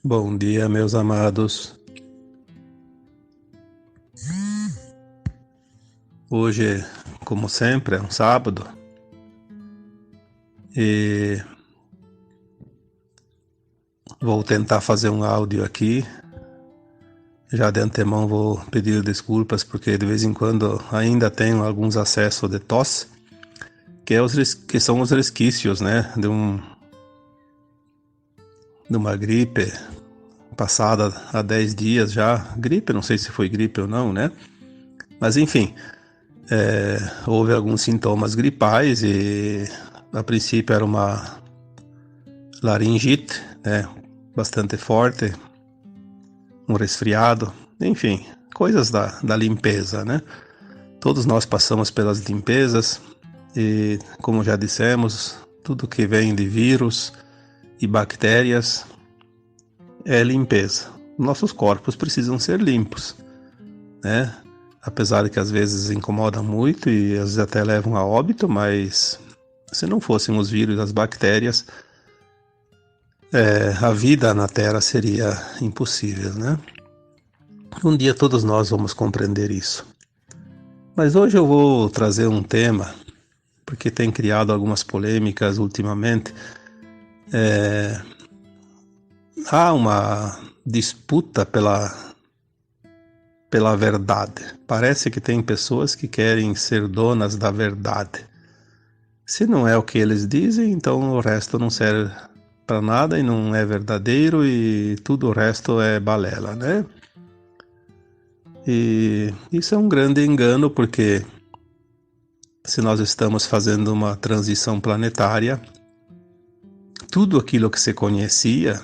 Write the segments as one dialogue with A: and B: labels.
A: Bom dia, meus amados. Hoje, como sempre, é um sábado e vou tentar fazer um áudio aqui. Já de antemão vou pedir desculpas porque de vez em quando ainda tenho alguns acessos de tosse, que são os resquícios, né, de uma gripe passada há 10 dias já. Gripe, não sei se foi gripe ou não, né? Mas enfim, houve alguns sintomas gripais e a princípio era uma laringite, né, bastante forte, um resfriado, enfim, coisas da limpeza, né? Todos nós passamos pelas limpezas e, como já dissemos, tudo que vem de vírus e bactérias é limpeza. Nossos corpos precisam ser limpos, né? Apesar de que às vezes incomoda muito e às vezes até levam a óbito, mas se não fossem os vírus e as bactérias, a vida na Terra seria impossível, né? Um dia todos nós vamos compreender isso. Mas hoje eu vou trazer um tema, porque tem criado algumas polêmicas ultimamente. Há uma disputa pela verdade. Parece que tem pessoas que querem ser donas da verdade. Se não é o que eles dizem, então o resto não serve para nada e não é verdadeiro e tudo o resto é balela, né? E isso é um grande engano, porque se nós estamos fazendo uma transição planetária, tudo aquilo que se conhecia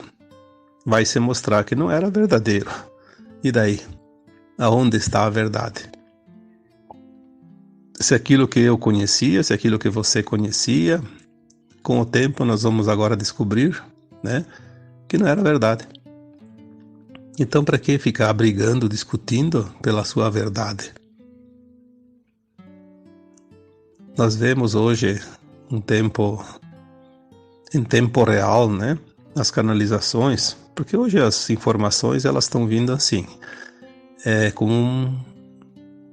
A: vai se mostrar que não era verdadeiro. E daí? Aonde está a verdade? Se aquilo que eu conhecia, se aquilo que você conhecia, com o tempo nós vamos agora descobrir, né, que não era verdade. Então, para que ficar brigando, discutindo pela sua verdade? Nós vemos hoje em tempo real, né, as canalizações, porque hoje as informações elas estão vindo assim, com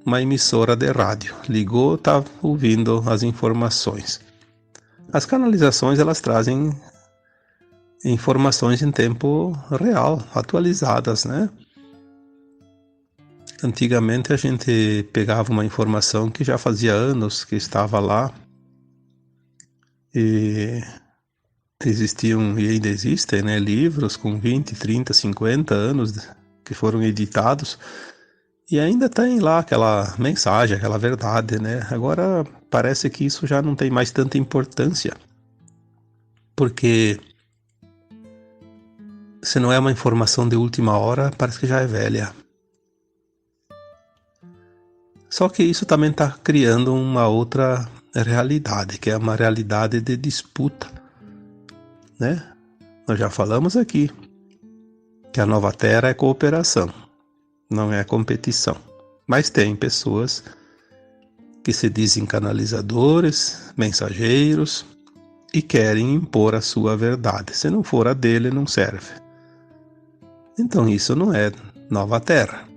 A: uma emissora de rádio. Ligou, está ouvindo as informações. As canalizações elas trazem informações em tempo real, atualizadas, né? Antigamente a gente pegava uma informação que já fazia anos que estava lá e existiam e ainda existem, né, livros com 20, 30, 50 anos que foram editados e ainda tem lá aquela mensagem, aquela verdade, né? Agora parece que isso já não tem mais tanta importância, porque se não é uma informação de última hora, parece que já é velha. Só que isso também está criando uma outra realidade, que é uma realidade de disputa, né? Nós já falamos aqui que a nova Terra é cooperação, não é competição. Mas tem pessoas que se dizem canalizadores, mensageiros e querem impor a sua verdade. Se não for a dele, não serve. Então isso não é nova Terra.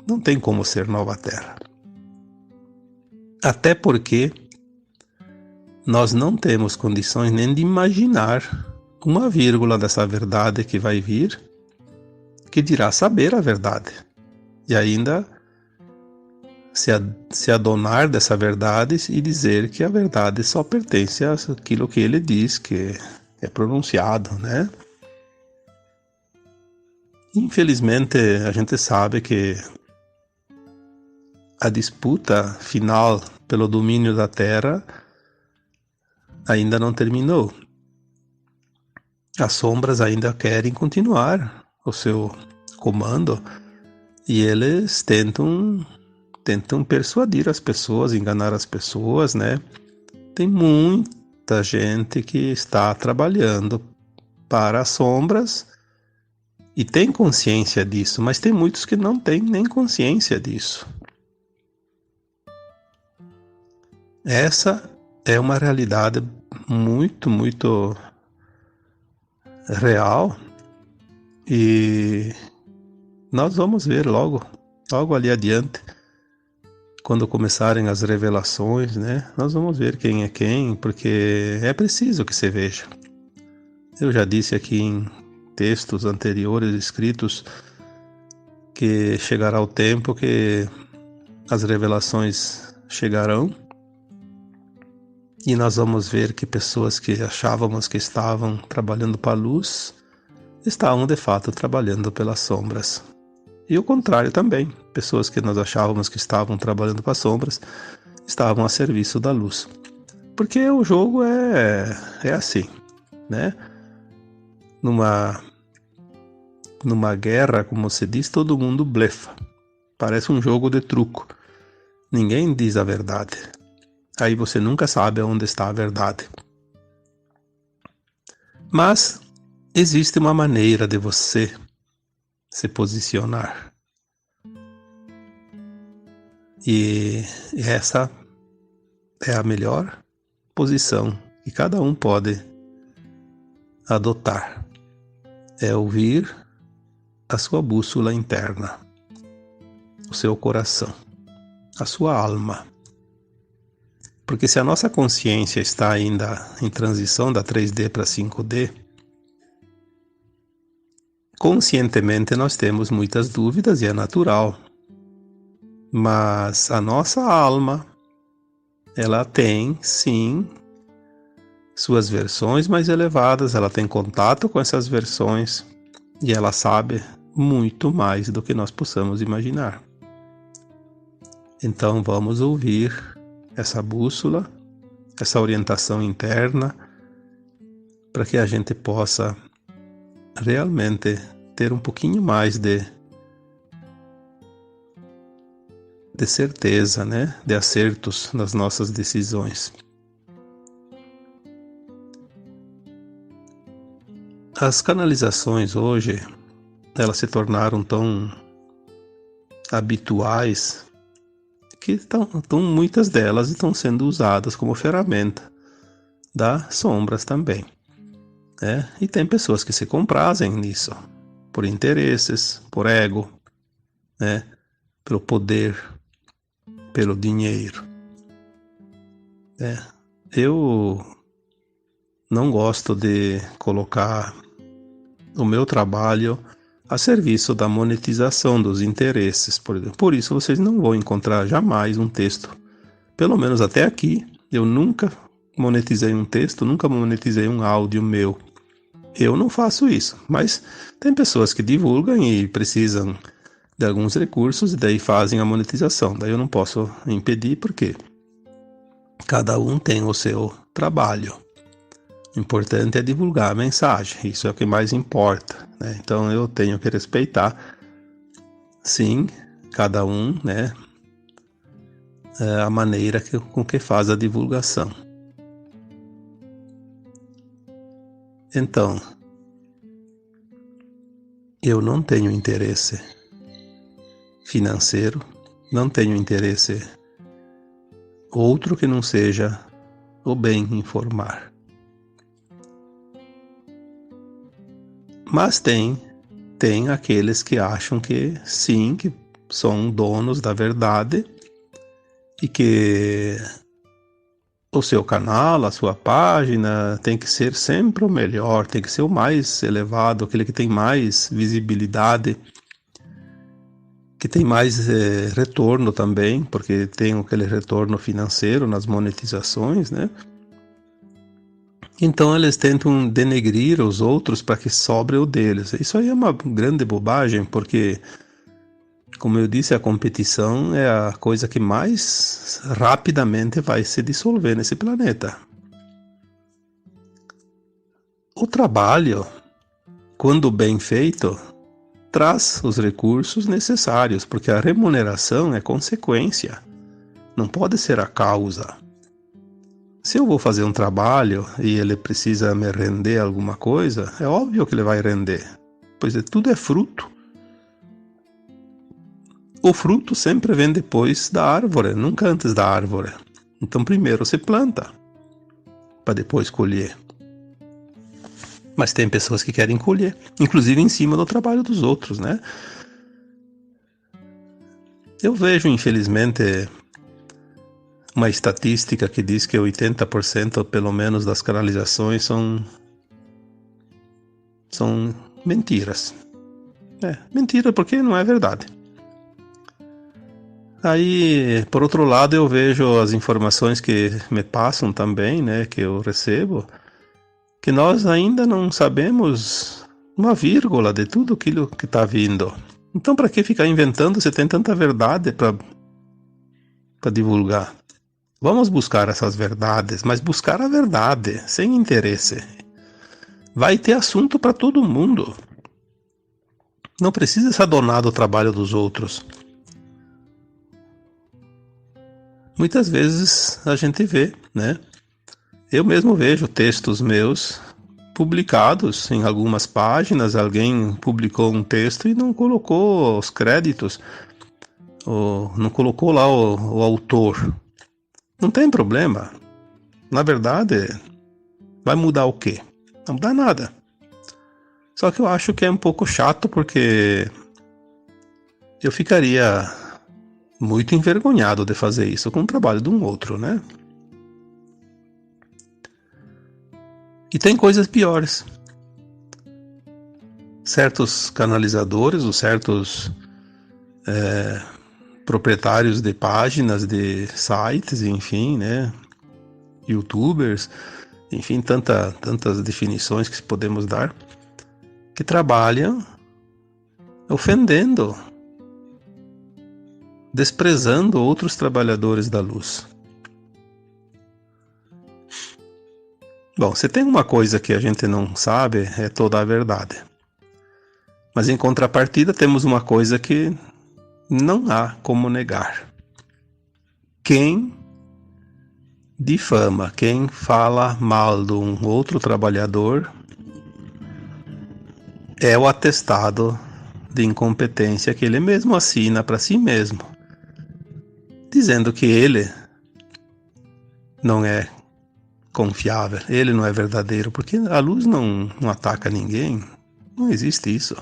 A: Não tem como ser nova Terra. Até porque nós não temos condições nem de imaginar uma vírgula dessa verdade que vai vir, que dirá saber a verdade. E ainda se adonar dessa verdade e dizer que a verdade só pertence àquilo que ele diz, que é pronunciado, né? Infelizmente, a gente sabe que a disputa final pelo domínio da Terra ainda não terminou. As sombras ainda querem continuar o seu comando e eles tentam persuadir as pessoas, enganar as pessoas, né? Tem muita gente que está trabalhando para as sombras e tem consciência disso, mas tem muitos que não têm nem consciência disso. Essa é uma realidade muito, muito real E nós vamos ver logo ali adiante, quando começarem as revelações, né? Nós vamos ver quem é quem, porque é preciso que se veja. Eu já disse aqui em textos anteriores escritos que chegará o tempo que as revelações chegarão e nós vamos ver que pessoas que achávamos que estavam trabalhando para a luz estavam de fato trabalhando pelas sombras. E o contrário também, pessoas que nós achávamos que estavam trabalhando para as sombras estavam a serviço da luz. Porque o jogo é assim, né? Numa guerra, como se diz, todo mundo blefa. Parece um jogo de truco. Ninguém diz a verdade. Aí você nunca sabe onde está a verdade. Mas existe uma maneira de você se posicionar. E essa é a melhor posição que cada um pode adotar. É ouvir a sua bússola interna, o seu coração, a sua alma. Porque se a nossa consciência está ainda em transição da 3D para 5D, conscientemente nós temos muitas dúvidas e é natural. Mas a nossa alma, ela tem, sim, suas versões mais elevadas, ela tem contato com essas versões e ela sabe muito mais do que nós possamos imaginar. Então vamos ouvir essa bússola, essa orientação interna, para que a gente possa realmente ter um pouquinho mais de certeza, né? De acertos nas nossas decisões. As canalizações hoje, elas se tornaram tão habituais que muitas delas estão sendo usadas como ferramenta das sombras também. Né? E tem pessoas que se comprazem nisso, por interesses, por ego, né? Pelo poder, pelo dinheiro. Eu não gosto de colocar o meu trabalho a serviço da monetização dos interesses, por exemplo. Por isso vocês não vão encontrar jamais um texto, pelo menos até aqui, eu nunca monetizei um texto, nunca monetizei um áudio meu. Eu não faço isso, mas tem pessoas que divulgam e precisam de alguns recursos e daí fazem a monetização. Daí eu não posso impedir porque cada um tem o seu trabalho. O importante é divulgar a mensagem, isso é o que mais importa, né? Então eu tenho que respeitar, sim, cada um, né, a maneira com que faz a divulgação. Então, eu não tenho interesse financeiro, não tenho interesse outro que não seja o bem informar. Mas tem aqueles que acham que sim, que são donos da verdade e que o seu canal, a sua página tem que ser sempre o melhor, tem que ser o mais elevado, aquele que tem mais visibilidade, que tem mais retorno também, porque tem aquele retorno financeiro nas monetizações, né? Então eles tentam denegrir os outros para que sobre o deles. Isso aí é uma grande bobagem, porque, como eu disse, a competição é a coisa que mais rapidamente vai se dissolver nesse planeta. O trabalho, quando bem feito, traz os recursos necessários, porque a remuneração é consequência, não pode ser a causa. Se eu vou fazer um trabalho e ele precisa me render alguma coisa, é óbvio que ele vai render, pois tudo é fruto. O fruto sempre vem depois da árvore, nunca antes da árvore. Então primeiro se planta, para depois colher. Mas tem pessoas que querem colher, inclusive em cima do trabalho dos outros, né? Eu vejo, infelizmente, uma estatística que diz que 80% pelo menos das canalizações são mentiras. Mentira porque não é verdade. Aí, por outro lado, eu vejo as informações que me passam também, né, que eu recebo, que nós ainda não sabemos uma vírgula de tudo aquilo que está vindo. Então, para que ficar inventando se tem tanta verdade para divulgar? Vamos buscar essas verdades, mas buscar a verdade, sem interesse. Vai ter assunto para todo mundo. Não precisa se adonar do trabalho dos outros. Muitas vezes a gente vê, né? Eu mesmo vejo textos meus publicados em algumas páginas, alguém publicou um texto e não colocou os créditos, ou não colocou lá o autor. Não tem problema. Na verdade, vai mudar o quê? Não muda nada. Só que eu acho que é um pouco chato porque eu ficaria muito envergonhado de fazer isso com o trabalho de um outro, né? E tem coisas piores. Certos canalizadores ou certos proprietários de páginas, de sites, enfim, né? YouTubers, enfim, tantas definições que podemos dar, que trabalham ofendendo, desprezando outros trabalhadores da luz. Bom, se tem uma coisa que a gente não sabe, é toda a verdade. Mas em contrapartida temos uma coisa que não há como negar. Quem difama, quem fala mal de um outro trabalhador, é o atestado de incompetência que ele mesmo assina para si mesmo, dizendo que ele não é confiável, ele não é verdadeiro, porque a luz não ataca ninguém, não existe isso.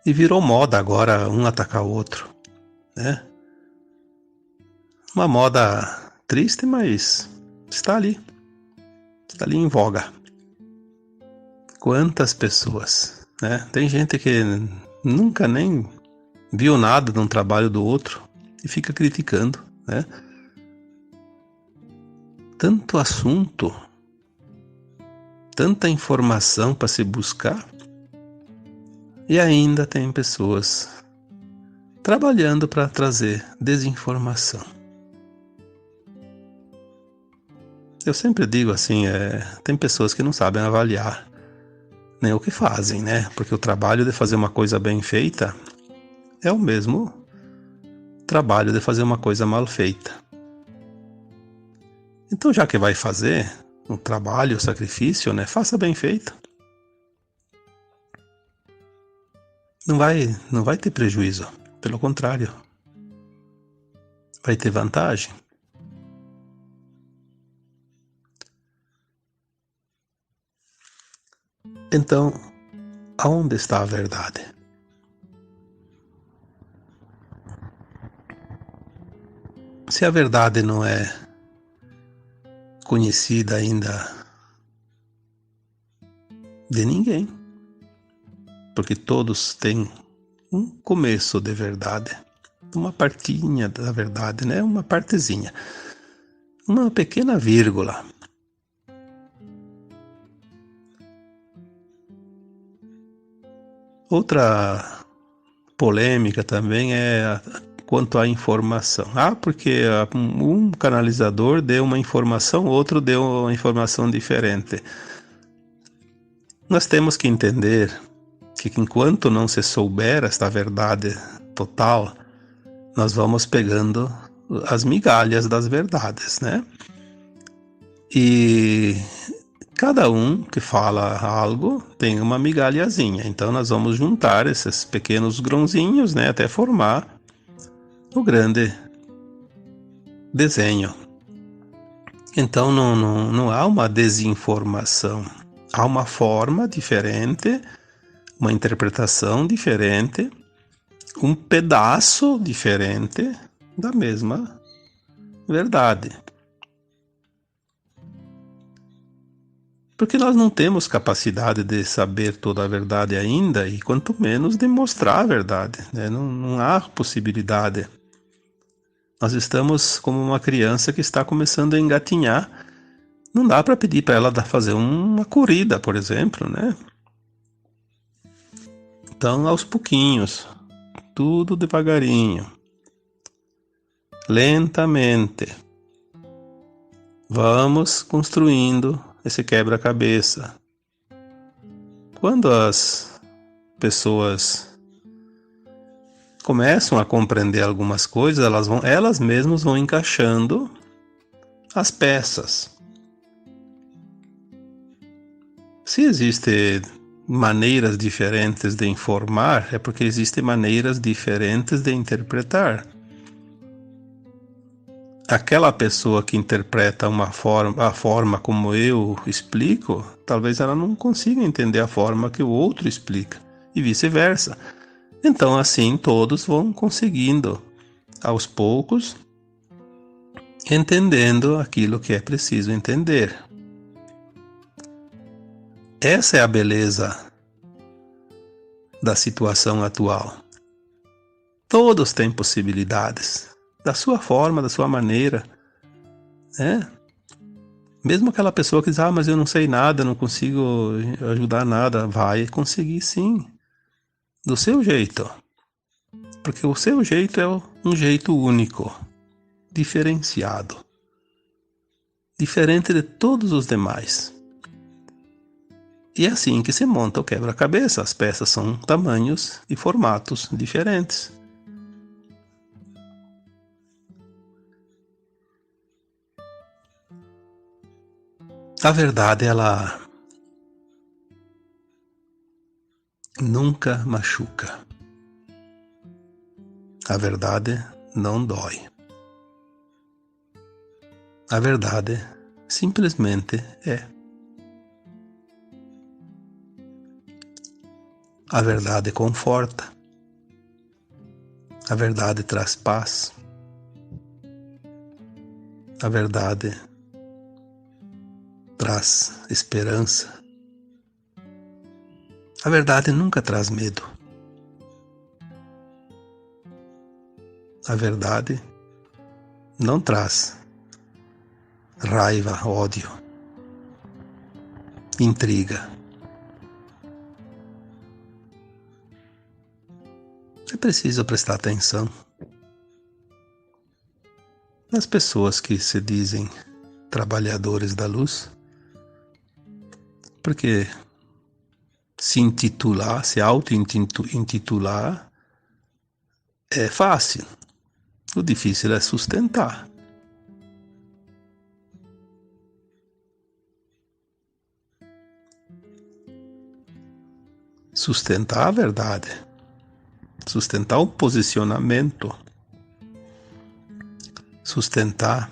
A: E virou moda agora um atacar o outro, né? Uma moda triste, mas está ali em voga. Quantas pessoas, né? Tem gente que nunca nem viu nada de um trabalho do outro e fica criticando, né? Tanto assunto, tanta informação para se buscar, e ainda tem pessoas trabalhando para trazer desinformação. Eu sempre digo assim, tem pessoas que não sabem avaliar nem o que fazem, né? Porque o trabalho de fazer uma coisa bem feita é o mesmo trabalho de fazer uma coisa mal feita. Então, já que vai fazer um trabalho, um sacrifício, né? Faça bem feito. Não vai ter prejuízo. Pelo contrário, vai ter vantagem. Então, aonde está a verdade? Se a verdade não é conhecida ainda de ninguém, porque todos têm um começo de verdade, uma partinha da verdade, né? Uma partezinha, uma pequena vírgula. Outra polêmica também é quanto à informação. Porque um canalizador deu uma informação, outro deu uma informação diferente. Nós temos que entender que enquanto não se souber esta verdade total, nós vamos pegando as migalhas das verdades, né? E cada um que fala algo tem uma migalhazinha, então nós vamos juntar esses pequenos grãozinhos, né, até formar o grande desenho. Então não há uma desinformação, há uma forma diferente, uma interpretação diferente, um pedaço diferente da mesma verdade. Porque nós não temos capacidade de saber toda a verdade ainda, e quanto menos de mostrar a verdade, né? Não há possibilidade. Nós estamos como uma criança que está começando a engatinhar. Não dá para pedir para ela fazer uma corrida, por exemplo, né? Então, aos pouquinhos, tudo devagarinho, lentamente, vamos construindo esse quebra-cabeça. Quando as pessoas começam a compreender algumas coisas, elas mesmas vão encaixando as peças. Se existem maneiras diferentes de informar, é porque existem maneiras diferentes de interpretar. Aquela pessoa que interpreta a forma como eu explico, talvez ela não consiga entender a forma que o outro explica, e vice-versa. Então, assim, todos vão conseguindo, aos poucos, entendendo aquilo que é preciso entender. Essa é a beleza da situação atual. Todos têm possibilidades, da sua forma, da sua maneira, né? Mesmo aquela pessoa que diz, mas eu não sei nada, não consigo ajudar nada, vai conseguir sim, do seu jeito. Porque o seu jeito é um jeito único, diferenciado, diferente de todos os demais. E é assim que se monta o quebra-cabeça. As peças são tamanhos e formatos diferentes. A verdade, ela nunca machuca. A verdade não dói. A verdade simplesmente é. A verdade conforta. A verdade traz paz. A verdade traz esperança. A verdade nunca traz medo. A verdade não traz raiva, ódio, intriga. É preciso prestar atenção nas pessoas que se dizem trabalhadores da luz, porque se auto-intitular é fácil. O difícil é sustentar. Sustentar a verdade. Sustentar o posicionamento. Sustentar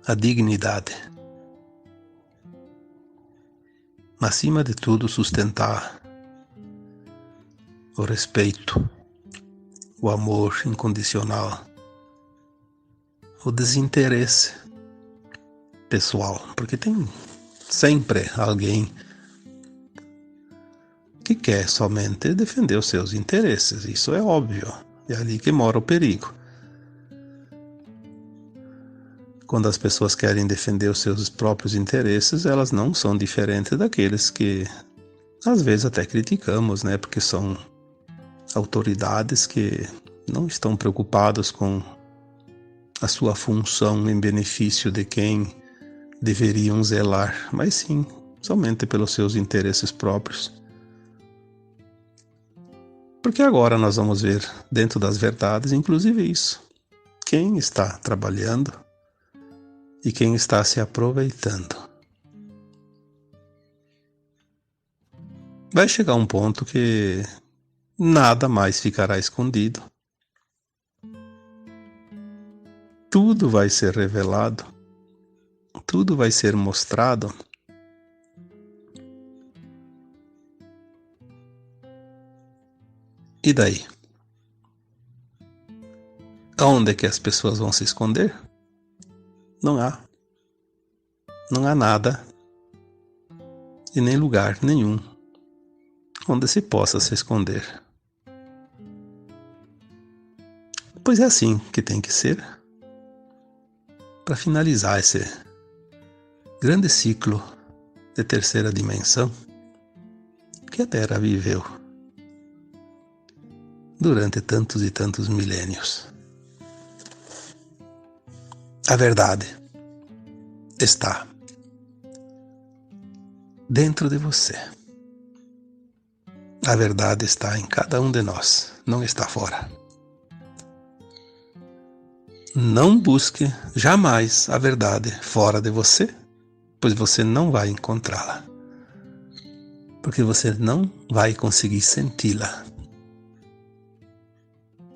A: a dignidade. Acima de tudo, sustentar o respeito, o amor incondicional, o desinteresse pessoal, porque tem sempre alguém que quer somente defender os seus interesses, isso é óbvio, é ali que mora o perigo. Quando as pessoas querem defender os seus próprios interesses, elas não são diferentes daqueles que às vezes até criticamos, né? Porque são autoridades que não estão preocupados com a sua função em benefício de quem deveriam zelar, mas sim somente pelos seus interesses próprios. Porque agora nós vamos ver dentro das verdades, inclusive isso. Quem está trabalhando e quem está se aproveitando. Vai chegar um ponto que nada mais ficará escondido. tudo vai ser revelado, tudo vai ser mostrado. E daí? Aonde é que as pessoas vão se esconder? Não há. Não há nada e nem lugar nenhum onde se possa se esconder. Pois é assim que tem que ser, para finalizar esse grande ciclo de terceira dimensão que a Terra viveu durante tantos e tantos milênios. A verdade está dentro de você. A verdade está em cada um de nós, não está fora. Não busque jamais a verdade fora de você, pois você não vai encontrá-la. Porque você não vai conseguir senti-la.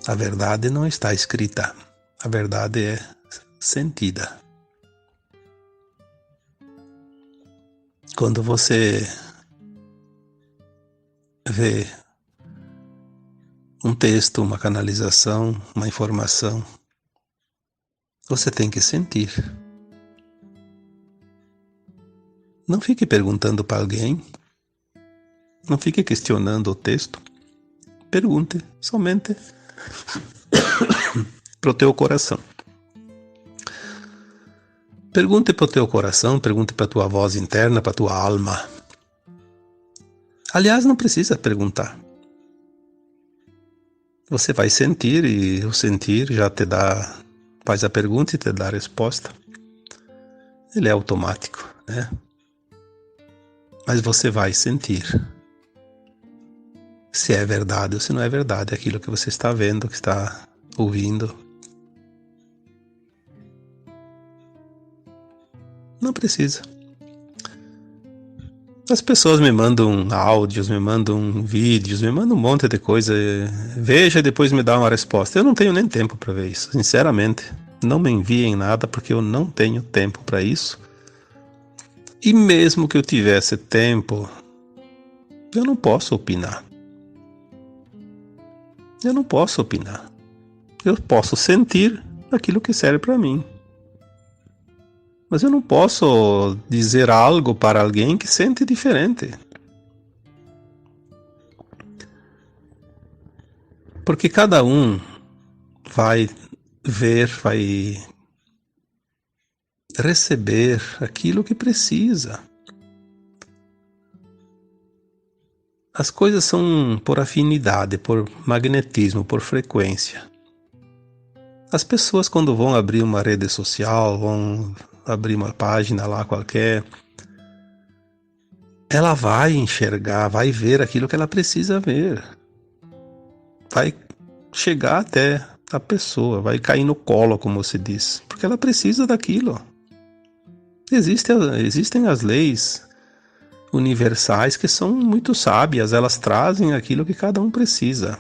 A: A verdade não está escrita, a verdade é sentida. Quando você vê um texto, uma canalização, uma informação, você tem que sentir. Não fique perguntando para alguém, não fique questionando o texto. Pergunte somente para o teu coração. Pergunte para o teu coração, pergunte para a tua voz interna, para a tua alma. Aliás, não precisa perguntar. Você vai sentir e o sentir já te dá, faz a pergunta e te dá a resposta. Ele é automático, né? Mas você vai sentir se é verdade ou se não é verdade aquilo que você está vendo, que está ouvindo. Não precisa. As pessoas me mandam áudios, me mandam vídeos, me mandam um monte de coisa. Veja e depois me dá uma resposta. Eu não tenho nem tempo para ver isso, sinceramente. Não me enviem nada porque eu não tenho tempo para isso. E mesmo que eu tivesse tempo, eu não posso opinar. Eu não posso opinar. Eu posso sentir aquilo que serve para mim. Mas eu não posso dizer algo para alguém que sente diferente. Porque cada um vai ver, vai receber aquilo que precisa. As coisas são por afinidade, por magnetismo, por frequência. As pessoas, quando vão abrir uma rede social, vão abrir uma página lá qualquer, ela vai enxergar, vai ver aquilo que ela precisa ver. Vai chegar até a pessoa, vai cair no colo, como se diz, porque ela precisa daquilo. Existem as leis universais que são muito sábias, elas trazem aquilo que cada um precisa.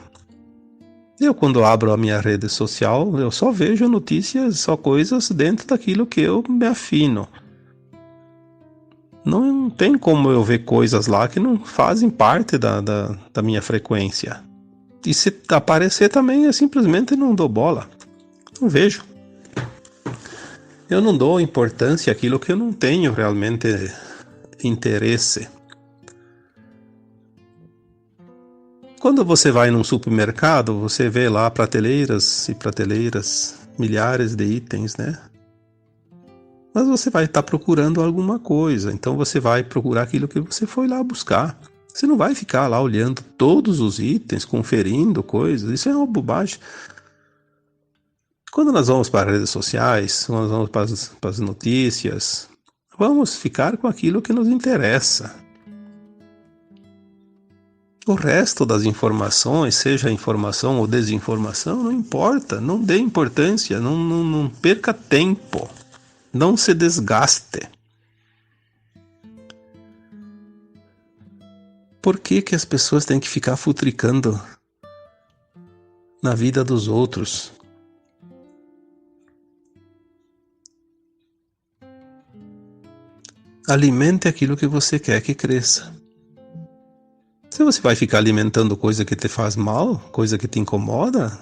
A: Eu, quando abro a minha rede social, eu só vejo notícias, só coisas dentro daquilo que eu me afino. Não tem como eu ver coisas lá que não fazem parte da minha frequência. E se aparecer também, eu simplesmente não dou bola. Não vejo. Eu não dou importância àquilo que eu não tenho realmente interesse. Quando você vai num supermercado, você vê lá prateleiras e prateleiras, milhares de itens, né? Mas você vai estar procurando alguma coisa, então você vai procurar aquilo que você foi lá buscar. Você não vai ficar lá olhando todos os itens, conferindo coisas, isso é uma bobagem. Quando nós vamos para as redes sociais, quando nós vamos para as notícias, vamos ficar com aquilo que nos interessa. O resto das informações, seja informação ou desinformação, não importa, não dê importância, não perca tempo, não se desgaste. Por que as pessoas têm que ficar futricando na vida dos outros? Alimente aquilo que você quer que cresça. Se você vai ficar alimentando coisa que te faz mal, coisa que te incomoda,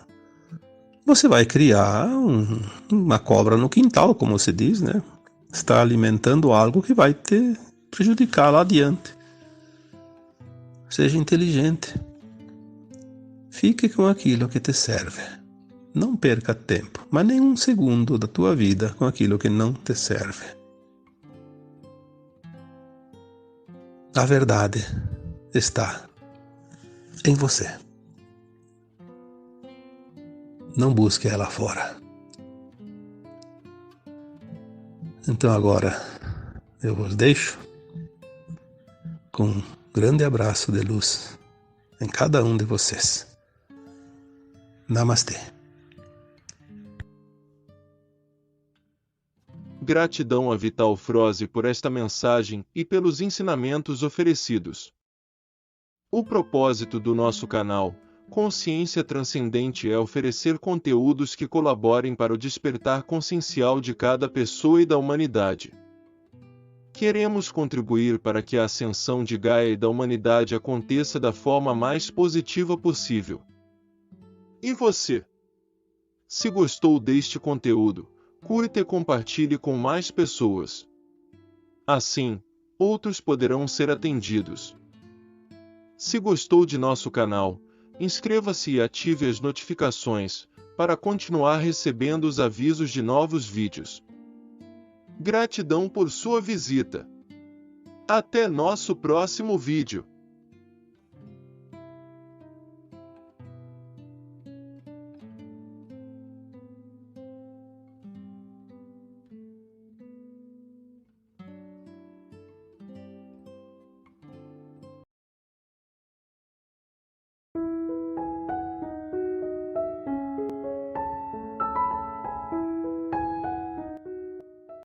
A: você vai criar uma cobra no quintal, como se diz, né? Está alimentando algo que vai te prejudicar lá adiante. Seja inteligente. Fique com aquilo que te serve. Não perca tempo, mas nem um segundo da tua vida com aquilo que não te serve. A verdade está em você. Não busque ela fora. Então agora eu vos deixo com um grande abraço de luz em cada um de vocês. Namastê.
B: Gratidão a Vital Froze por esta mensagem e pelos ensinamentos oferecidos. O propósito do nosso canal, Consciência Transcendente, é oferecer conteúdos que colaborem para o despertar consciencial de cada pessoa e da humanidade. Queremos contribuir para que a ascensão de Gaia e da humanidade aconteça da forma mais positiva possível. E você? Se gostou deste conteúdo, curta e compartilhe com mais pessoas. Assim, outros poderão ser atendidos. Se gostou de nosso canal, inscreva-se e ative as notificações, para continuar recebendo os avisos de novos vídeos. Gratidão por sua visita. Até nosso próximo vídeo.